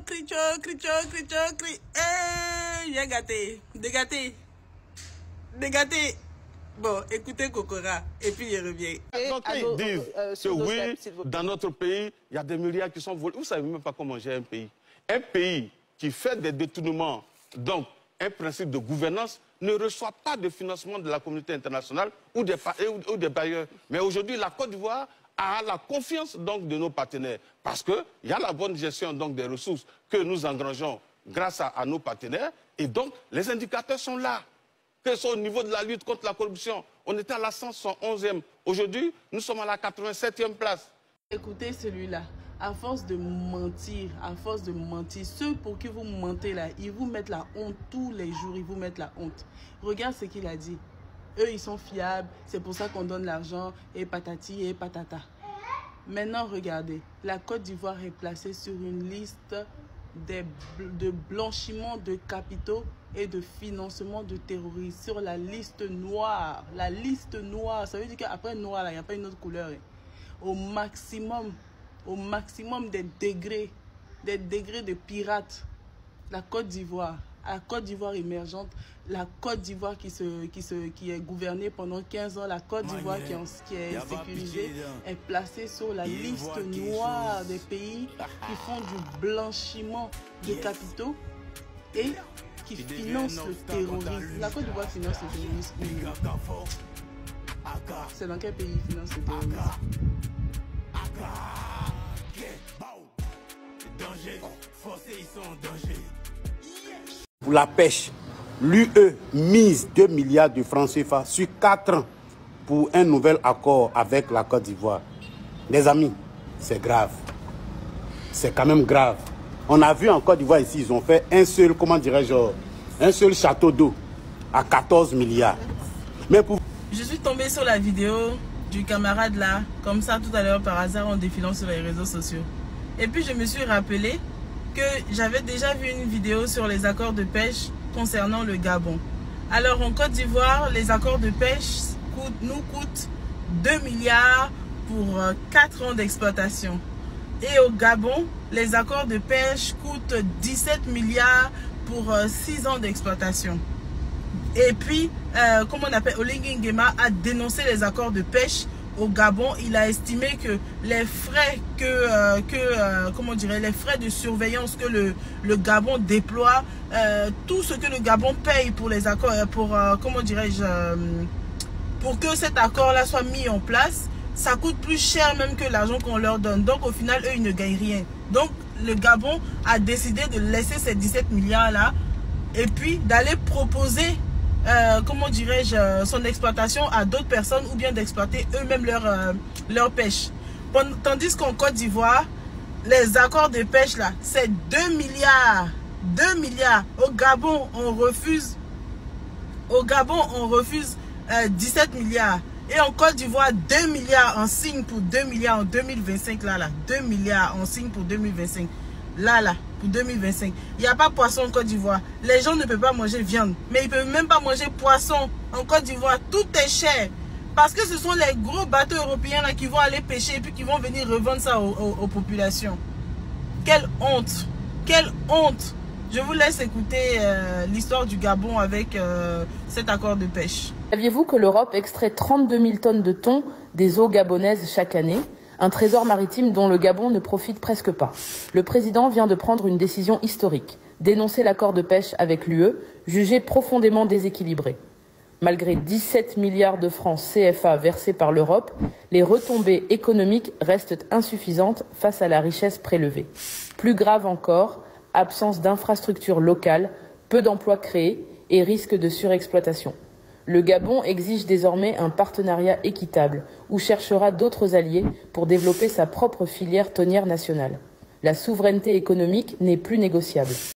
cri. J'ai gâté. Dégâté. Bon, écoutez Kokora, et puis il revient. Donc ils disent que oui, dans notre pays, il y a des milliards qui sont volés. Vous ne savez même pas comment gérer un pays. Un pays qui fait des détournements, donc un principe de gouvernance, ne reçoit pas de financement de la communauté internationale ou des bailleurs. Mais aujourd'hui, la Côte d'Ivoire a la confiance donc de nos partenaires. Parce qu'il y a la bonne gestion donc des ressources que nous engrangeons grâce à nos partenaires. Et donc, les indicateurs sont là. Que ce soit au niveau de la lutte contre la corruption, on était à la 111e. Aujourd'hui, nous sommes à la 87e place. Écoutez celui-là, à force de mentir, ceux pour qui vous mentez là, ils vous mettent la honte tous les jours, ils vous mettent la honte. Regarde ce qu'il a dit. Eux, ils sont fiables, c'est pour ça qu'on donne l'argent, et patati et patata. Maintenant, regardez, la Côte d'Ivoire est placée sur une liste de blanchiment de capitaux et de financement de terroristes sur la liste noire. La liste noire, ça veut dire qu'après noir, il n'y a pas une autre couleur. Au maximum des degrés de pirates. La Côte d'Ivoire émergente, la Côte d'Ivoire qui est gouvernée pendant 15 ans, la Côte d'Ivoire qui est sécurisée, est placée sur la liste noire des pays qui font du blanchiment de capitaux et qui financent le terrorisme. La Côte d'Ivoire finance le terrorisme. C'est dans quel pays finance le terrorisme? Pour la pêche, l'UE mise 2 milliards de francs CFA sur 4 ans pour un nouvel accord avec la Côte d'Ivoire. Les amis, c'est grave. C'est quand même grave. On a vu en Côte d'Ivoire ici, ils ont fait un seul, comment dirais-je, un seul château d'eau à 14 milliards. Mais pour... Je suis tombée sur la vidéo du camarade là, comme ça tout à l'heure par hasard en défilant sur les réseaux sociaux. Et puis je me suis rappelé que j'avais déjà vu une vidéo sur les accords de pêche concernant le Gabon. Alors en Côte d'Ivoire, les accords de pêche nous coûtent 2 milliards pour 4 ans d'exploitation. Et au Gabon, les accords de pêche coûtent 17 milliards pour 6 ans d'exploitation. Et puis, comme on appelle, Oligui Nguema a dénoncé les accords de pêche au Gabon. Il a estimé que les frais les frais de surveillance que le Gabon déploie, tout ce que le Gabon paye pour les accords, pour que cet accord-là soit mis en place, ça coûte plus cher même que l'argent qu'on leur donne. Donc au final, eux, ils ne gagnent rien. Donc le Gabon a décidé de laisser ces 17 milliards-là et puis d'aller proposer son exploitation à d'autres personnes ou bien d'exploiter eux-mêmes leur pêche. Tandis qu'en Côte d'Ivoire, les accords de pêche là, c'est 2 milliards. 2 milliards. Au Gabon, on refuse 17 milliards. Et en Côte d'Ivoire, 2 milliards en signe pour 2 milliards en 2025 là. 2 milliards en signe pour 2025. Là, pour 2025. Il n'y a pas poisson en Côte d'Ivoire. Les gens ne peuvent pas manger viande. Mais ils ne peuvent même pas manger poisson en Côte d'Ivoire. Tout est cher. Parce que ce sont les gros bateaux européens là qui vont aller pêcher et puis qui vont venir revendre ça aux populations. Quelle honte. Quelle honte. Je vous laisse écouter l'histoire du Gabon avec cet accord de pêche. Saviez-vous que l'Europe extrait 32 000 tonnes de thon des eaux gabonaises chaque année? Un trésor maritime dont le Gabon ne profite presque pas. Le président vient de prendre une décision historique, dénoncer l'accord de pêche avec l'UE, jugé profondément déséquilibré. Malgré 17 milliards de francs CFA versés par l'Europe, les retombées économiques restent insuffisantes face à la richesse prélevée. Plus grave encore, absence d'infrastructures locales, peu d'emplois créés et risque de surexploitation. Le Gabon exige désormais un partenariat équitable ou cherchera d'autres alliés pour développer sa propre filière thonière nationale. La souveraineté économique n'est plus négociable.